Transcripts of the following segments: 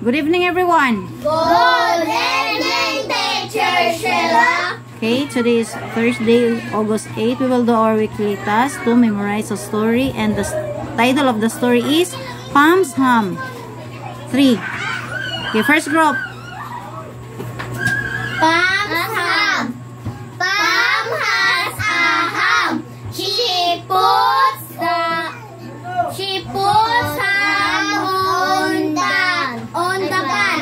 Good evening, everyone. Good evening, Teacher Sheila. Okay, today is Thursday, August 8. We will do our weekly task to memorize a story, and the title of the story is Pam's Ham 3. Okay, first group. Pam's ham. Pam has a ham. She puts ham on the pan.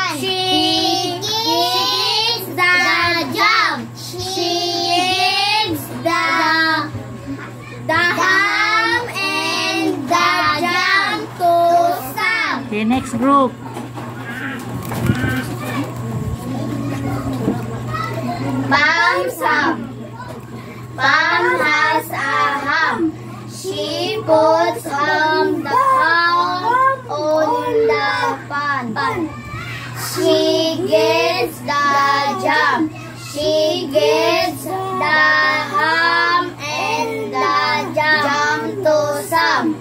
She gives the jam. She gives the ham and the jam to Sam. Okay, next group. Pam's ham. Pam has a ham. She puts the ham on the pan. She gets the jam. She gets the ham and the jam to Sam.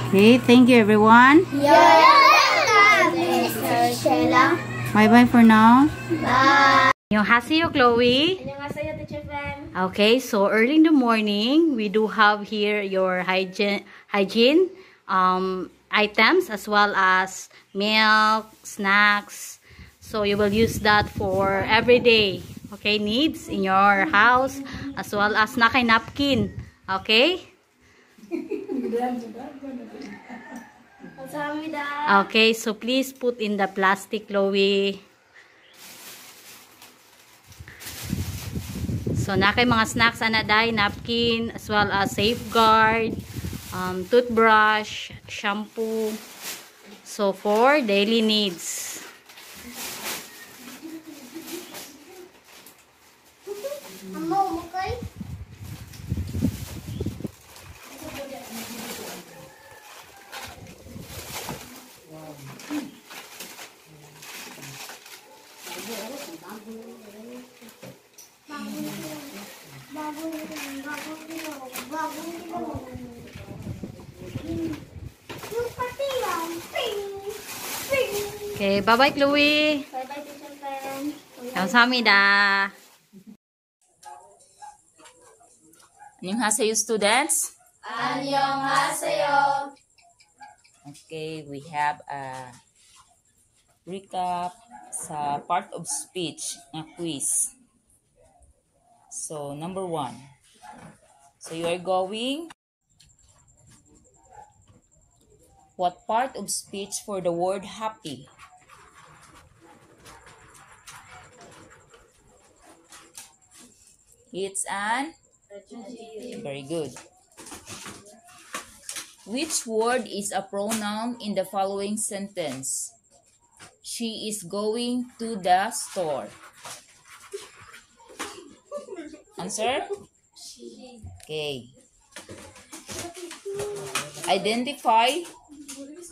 Okay, thank you, everyone. You're welcome, Mr. Sheila. Bye-bye for now. Bye. Annyeonghaseyo, Chloe. Annyeonghaseyo, Teacher Fem. Okay, so early in the morning, we do have here your hygiene items as well as milk, snacks. So you will use that for everyday, okay, needs in your house as well as napkin, okay? Okay, so please put in the plastic, Chloe. So, nakay mga snacks anaday, napkin, as well as safeguard, toothbrush, shampoo. So, for daily needs. Okay. Okay, bye-bye, Chloe. Bye-bye, Teacher Fem. 감사합니다. 안녕하세요, students. Annyeonghaseyo. Okay, we have a recap sa part of speech na quiz. So, number 1. So, you are going. What part of speech for the word happy? It's an? Very good. Which word is a pronoun in the following sentence? She is going to the store. Answer? Okay. Identify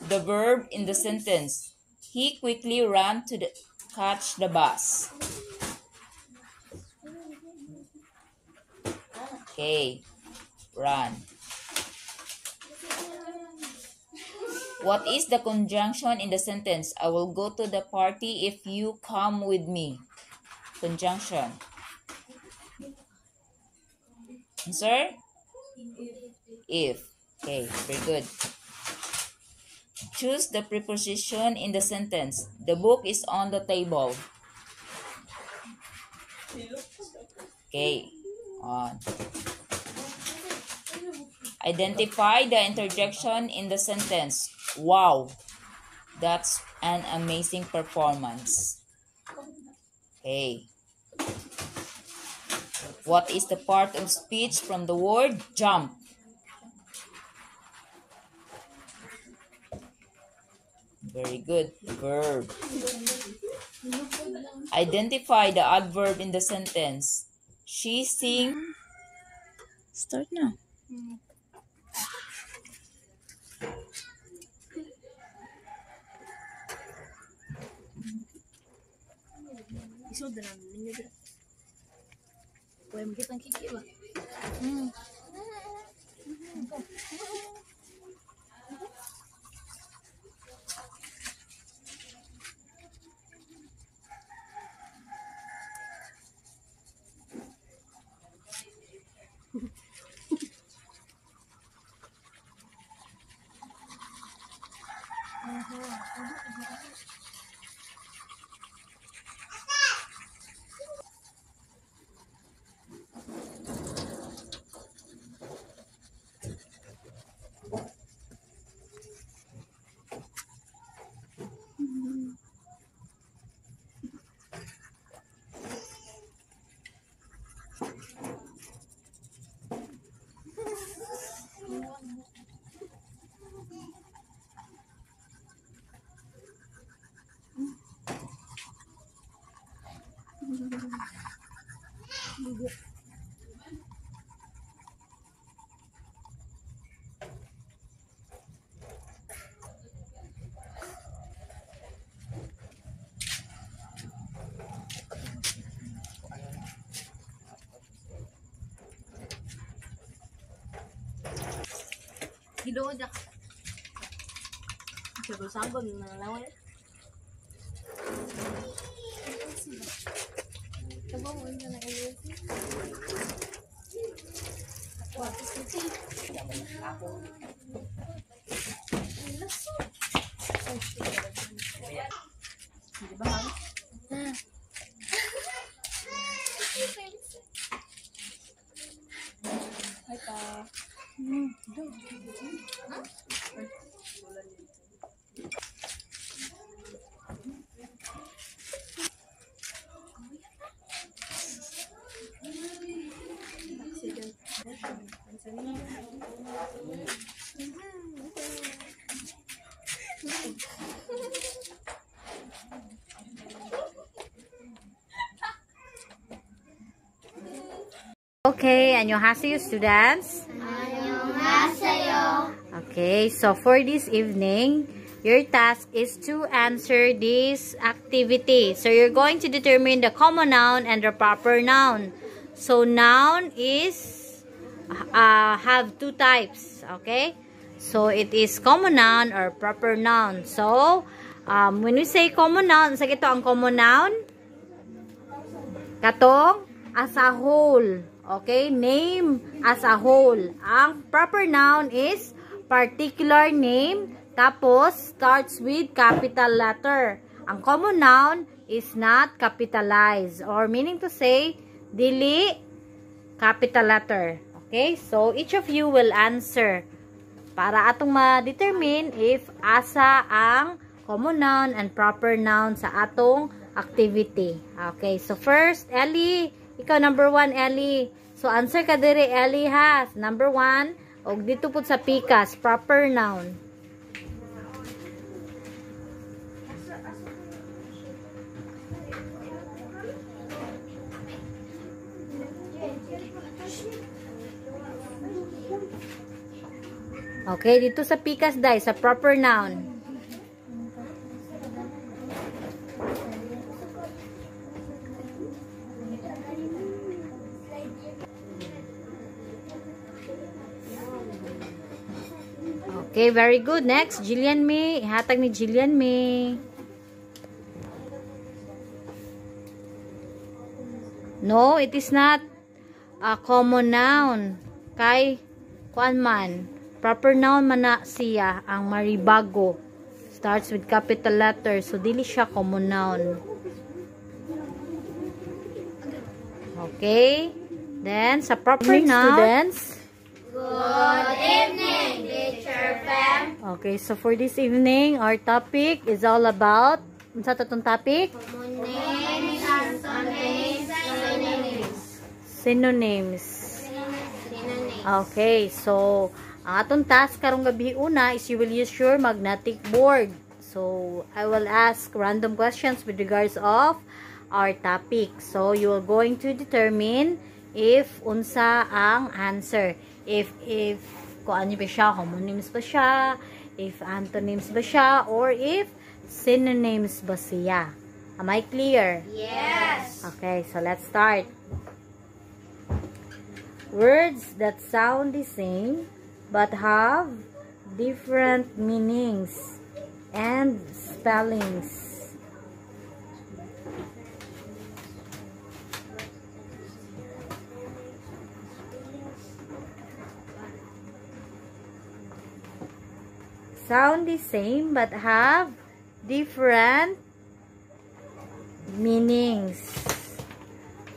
the verb in the sentence. He quickly ran to catch the bus. Okay. Run. What is the conjunction in the sentence? I will go to the party if you come with me. Conjunction. Answer? If. Okay, very good. Choose the preposition in the sentence. The book is on the table. Okay, on. Identify the interjection in the sentence. Wow, that's an amazing performance. Okay. What is the part of speech from the word jump? Very good. Verb. Identify the adverb in the sentence. She sing. Start now. Gidood ako. Sabi sabon na lawan. Kabaw na na kayo. Okay, 안녕하세요 students. 안녕하세요. Okay, so for this evening, your task is to answer this activity. So you're going to determine the common noun and the proper noun. So noun is have two types, okay? So it is common noun or proper noun. So when we say common noun, sa ito ang common noun? Katong as a whole. Okay, name as a whole. Ang proper noun is particular name, tapos starts with capital letter. Ang common noun is not capitalized, or meaning to say, dili capital letter. Okay, so each of you will answer para atong ma-determine if asa ang common noun and proper noun sa atong activity. Okay, so first, Ellie, ikaw number 1, Ellie. So answer ka dire, Ellie, ha. Number 1, og dito pud sa pikas, proper noun. Okay, dito sa pikas, dai, sa proper noun. Okay, very good. Next, Jillian May. Ihatag ni Jillian May. No, it is not a common noun. Kay, kuan man. Proper noun man na siya, ang maribago. Starts with capital letter. So, dili siya common noun. Okay. Then, sa proper noun. Students. Good evening, Teacher Pam. Okay, so for this evening, our topic is all about, unsa tatong topic? Names and synonyms. Synonyms. Okay, so ang atong task karong gabi una is you will use your magnetic board. So I will ask random questions with regards of our topic. So you are going to determine if unsa ang answer. If kung ano ba siya, homonyms ba siya, if antonyms ba siya, or if synonyms ba siya. Am I clear? Yes. Okay, so let's start. Words that sound the same but have different meanings and spellings. Sound the same but have different meanings.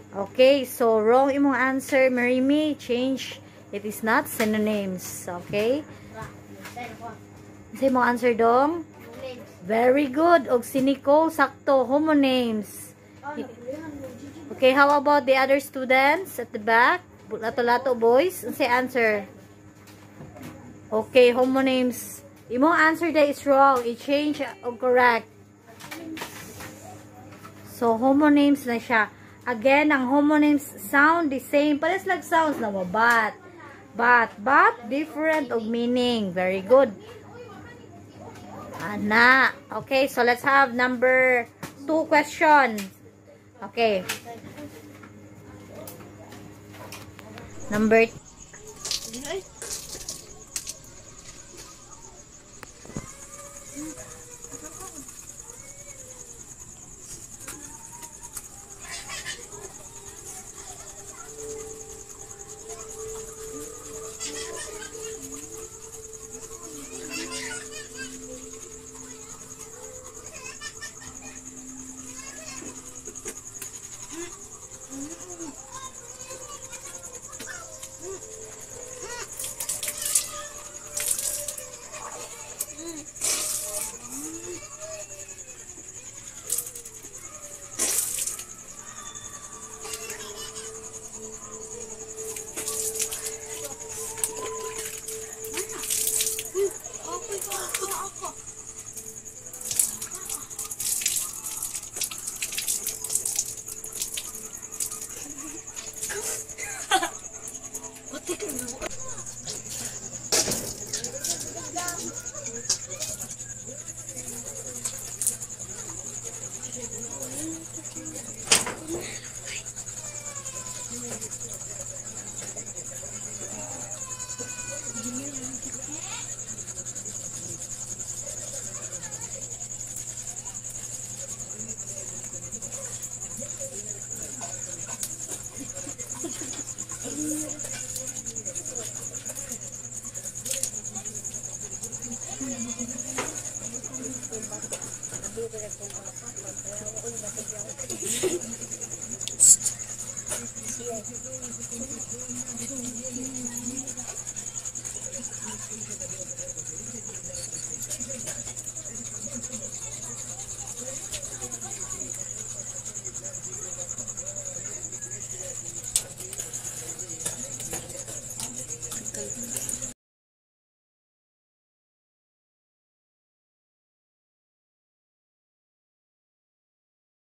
Okay, so wrong imong answer, Marimi. Change. It is not synonyms. Okay? Say mo answer dong. Very good. Og si Nicole, sakto. Homonyms. Okay, how about the other students at the back? Lato-lato boys. Say answer. Okay, homonyms. Imong answer there is wrong. I-change o correct. So, homonyms na siya. Again, ang homonyms sound the same. Pares lang sounds na but, different of meaning. Very good. Ana. Okay, so let's have number 2 question. Okay. Number